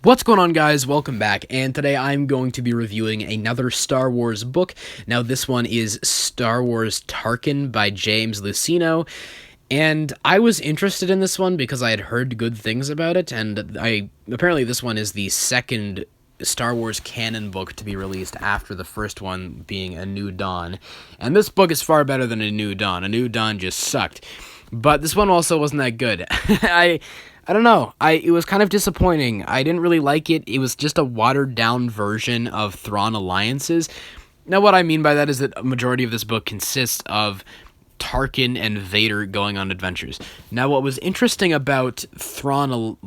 What's going on, guys? Welcome back, and today I'm going to be reviewing another Star Wars book. Now, this one is Star Wars Tarkin by James Luceno, and I was interested in this one because I had heard good things about it, and apparently this one is the second Star Wars canon book to be released after the first one being A New Dawn, and this book is far better than A New Dawn. A New Dawn just sucked, but this one also wasn't that good. I don't know. It was kind of disappointing. I didn't really like it. It was just a watered down version of Thrawn Alliances. Now, what I mean by that is that a majority of this book consists of Tarkin and Vader going on adventures. Now, what was interesting about Thrawn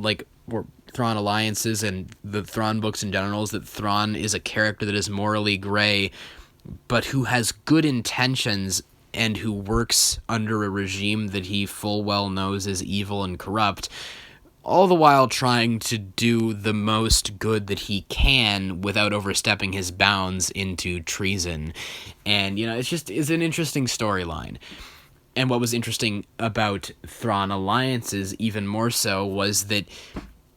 Alliances and the Thrawn books in general is that Thrawn is a character that is morally gray, but who has good intentions and who works under a regime that he full well knows is evil and corrupt, all the while trying to do the most good that he can without overstepping his bounds into treason. And, it's an interesting storyline. And what was interesting about Thrawn Alliances, even more so, was that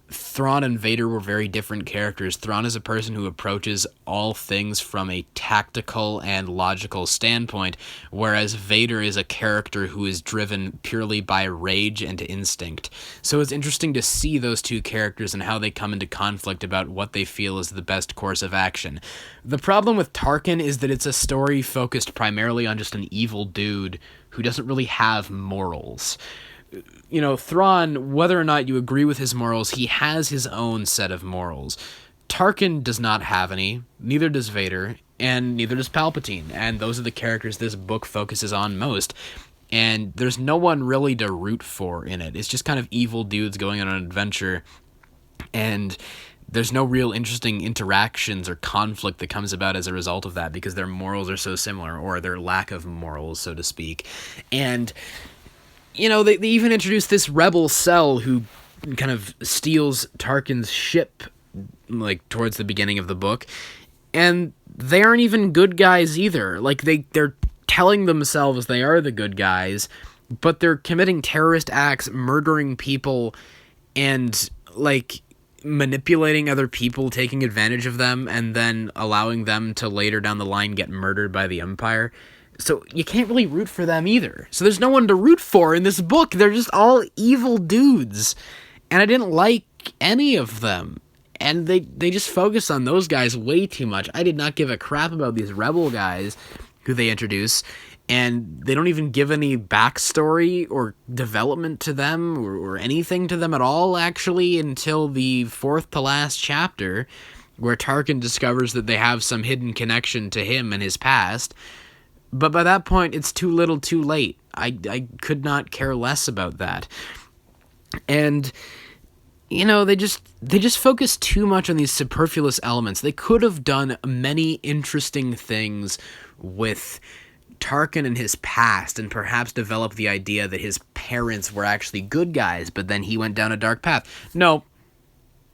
Thrawn and Vader were very different characters. Thrawn is a person who approaches all things from a tactical and logical standpoint, whereas Vader is a character who is driven purely by rage and instinct. So it's interesting to see those two characters and how they come into conflict about what they feel is the best course of action. The problem with Tarkin is that it's a story focused primarily on just an evil dude who doesn't really have morals. Thrawn, whether or not you agree with his morals, he has his own set of morals. Tarkin does not have any, neither does Vader, and neither does Palpatine, and those are the characters this book focuses on most. And there's no one really to root for in it. It's just kind of evil dudes going on an adventure, and there's no real interesting interactions or conflict that comes about as a result of that because their morals are so similar, or their lack of morals, so to speak. And they even introduced this rebel cell who kind of steals Tarkin's ship, towards the beginning of the book. And they aren't even good guys either. They're telling themselves they are the good guys, but they're committing terrorist acts, murdering people, and, manipulating other people, taking advantage of them, and then allowing them to later down the line get murdered by the Empire. So you can't really root for them either. So there's no one to root for in this book. They're just all evil dudes. And I didn't like any of them. And they just focus on those guys way too much. I did not give a crap about these rebel guys who they introduce. And they don't even give any backstory or development to them or anything to them at all, actually, until the fourth to last chapter, where Tarkin discovers that they have some hidden connection to him and his past. But by that point, it's too little too late. I could not care less about that. And, they just focus too much on these superfluous elements. They could have done many interesting things with Tarkin and his past, and perhaps develop the idea that his parents were actually good guys, but then he went down a dark path. No,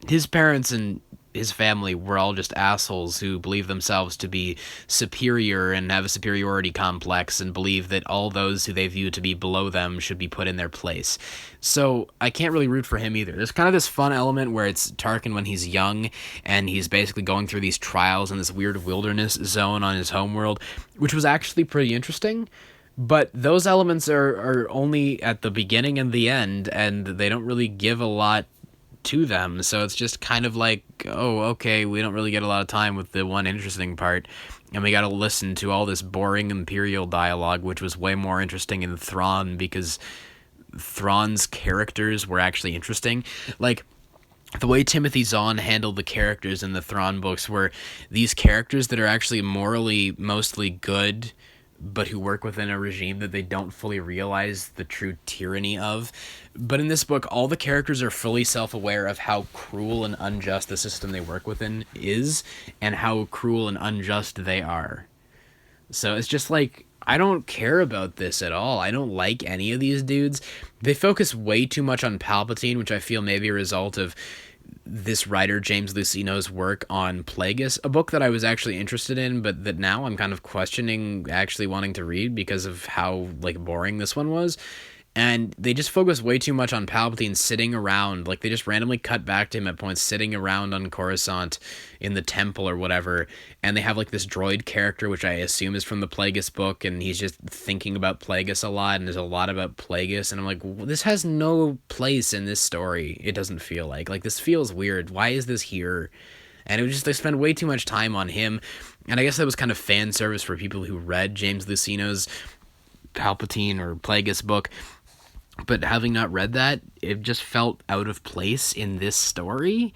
his parents and his family were all just assholes who believe themselves to be superior and have a superiority complex and believe that all those who they view to be below them should be put in their place. So I can't really root for him either. There's kind of this fun element where it's Tarkin when he's young and he's basically going through these trials in this weird wilderness zone on his homeworld, which was actually pretty interesting. But those elements are only at the beginning and the end, and they don't really give a lot to them, so it's just kind of like, oh, okay, we don't really get a lot of time with the one interesting part, and we gotta listen to all this boring Imperial dialogue, which was way more interesting in Thrawn, because Thrawn's characters were actually interesting. The way Timothy Zahn handled the characters in the Thrawn books were these characters that are actually morally mostly good, but who work within a regime that they don't fully realize the true tyranny of. But in this book, all the characters are fully self-aware of how cruel and unjust the system they work within is, and how cruel and unjust they are. So it's just I don't care about this at all. I don't like any of these dudes. They focus way too much on Palpatine, which I feel may be a result of this writer James Luceno's work on Plagueis, a book that I was actually interested in, but that now I'm kind of questioning actually wanting to read because of how boring this one was. And they just focus way too much on Palpatine sitting around. Like, they just randomly cut back to him at points sitting around on Coruscant in the temple or whatever. And they have, like, this droid character, which I assume is from the Plagueis book. And he's just thinking about Plagueis a lot. And there's a lot about Plagueis. And I'm like, well, this has no place in this story. It doesn't feel like. Like, this feels weird. Why is this here? And it was just, they spend way too much time on him. And I guess that was kind of fan service for people who read James Luceno's Palpatine or Plagueis book. But having not read that, it just felt out of place in this story.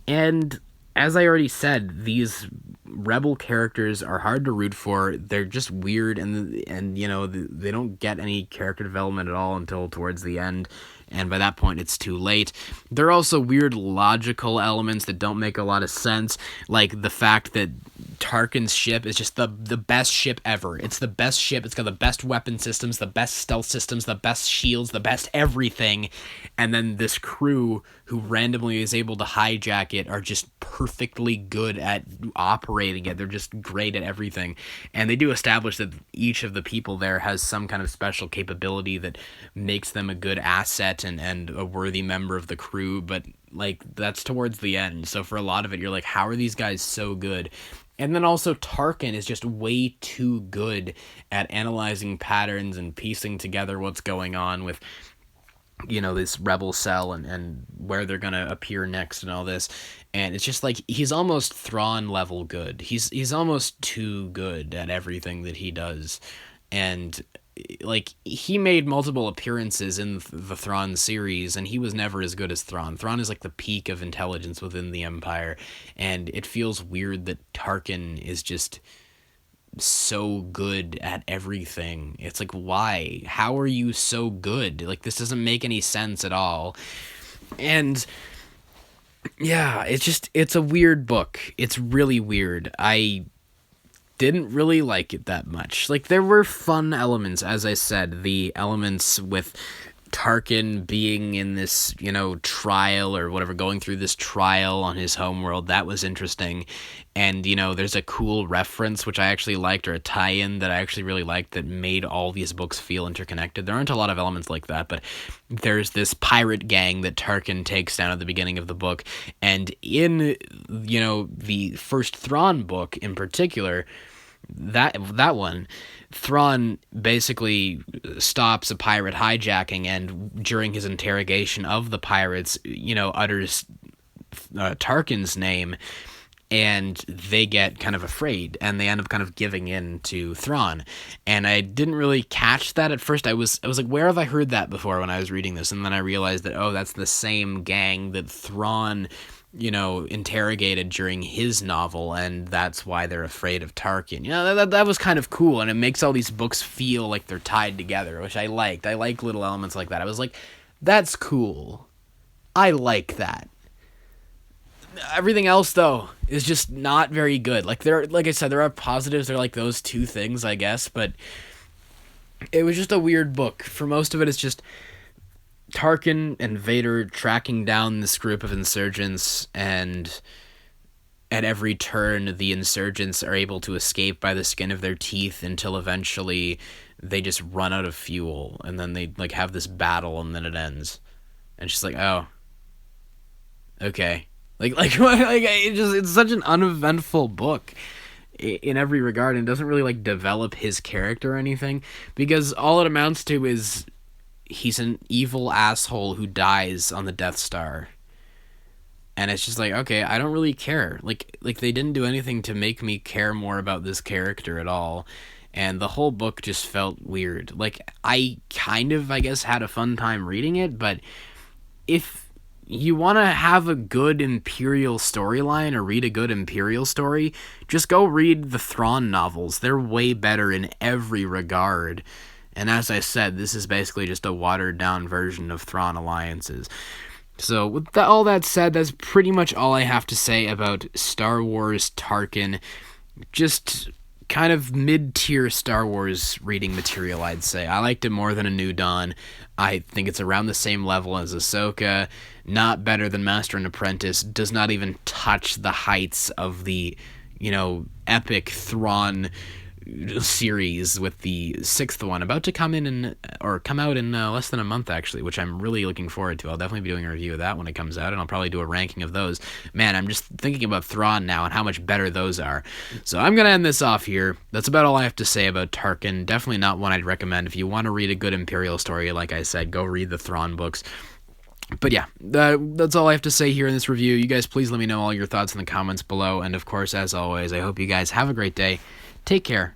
And as I already said, these rebel characters are hard to root for. They're just weird, and you know, they don't get any character development at all until towards the end. And by that point, it's too late. There are also weird logical elements that don't make a lot of sense, like the fact that Tarkin's ship is just the best ship ever. It's the best ship. It's got the best weapon systems, the best stealth systems, the best shields, the best everything. And then this crew who randomly is able to hijack it are just perfectly good at operating it. They're just great at everything. And they do establish that each of the people there has some kind of special capability that makes them a good asset and a worthy member of the crew. But like, that's towards the end. So for a lot of it, you're like, how are these guys so good? And then also Tarkin is just way too good at analyzing patterns and piecing together what's going on with, you know, this rebel cell and where they're going to appear next and all this. And it's just like, he's almost Thrawn level good. He's almost too good at everything that he does. And like, he made multiple appearances in the Thrawn series, and he was never as good as Thrawn. Thrawn is like the peak of intelligence within the Empire, and it feels weird that Tarkin is just so good at everything. It's like, why? How are you so good? Like, this doesn't make any sense at all. And yeah, it's a weird book. It's really weird. I didn't really like it that much. Like, there were fun elements, as I said, the elements with Tarkin being in this, you know, trial or whatever, going through this trial on his homeworld. That was interesting. And, you know, there's a cool reference, which I actually liked, or a tie-in that I actually really liked that made all these books feel interconnected. There aren't a lot of elements like that, but there's this pirate gang that Tarkin takes down at the beginning of the book. And in, you know, the first Thrawn book in particular, that one, Thrawn basically stops a pirate hijacking, and during his interrogation of the pirates, you know, utters Tarkin's name, and they get kind of afraid, and they end up kind of giving in to Thrawn. And I didn't really catch that at first. I was like, where have I heard that before when I was reading this? And then I realized that, oh, that's the same gang that Thrawn, you know, interrogated during his novel, and that's why they're afraid of Tarkin. You know, that was kind of cool, and it makes all these books feel like they're tied together, which I liked. I like little elements like that. I was like, that's cool. I like that. Everything else, though, is just not very good. Like, like I said, there are positives. There are like those two things, I guess, but it was just a weird book. For most of it, it's just Tarkin and Vader tracking down this group of insurgents, and at every turn the insurgents are able to escape by the skin of their teeth until eventually they just run out of fuel, and then they like have this battle, and then it ends. And she's like, oh, okay. It's such an uneventful book in every regard, and doesn't really like develop his character or anything, because all it amounts to is he's an evil asshole who dies on the Death Star. And it's just like, okay, I don't really care. Like they didn't do anything to make me care more about this character at all. And the whole book just felt weird. Like, I kind of, I guess, had a fun time reading it, but if you want to have a good Imperial storyline or read a good Imperial story, just go read the Thrawn novels. They're way better in every regard. And as I said, this is basically just a watered-down version of Thrawn Alliances. So, with all that said, that's pretty much all I have to say about Star Wars Tarkin. Just kind of mid-tier Star Wars reading material, I'd say. I liked it more than A New Dawn. I think it's around the same level as Ahsoka. Not better than Master and Apprentice. Does not even touch the heights of the, you know, epic Thrawn series, with the 6th one about to come out in less than a month, actually, which I'm really looking forward to. I'll definitely be doing a review of that when it comes out, and I'll probably do a ranking of those. Man, I'm just thinking about Thrawn now and how much better those are. So I'm going to end this off here. That's about all I have to say about Tarkin. Definitely not one I'd recommend. If you want to read a good Imperial story, like I said, go read the Thrawn books. But yeah, that's all I have to say here in this review. You guys, please let me know all your thoughts in the comments below. And of course, as always, I hope you guys have a great day. Take care.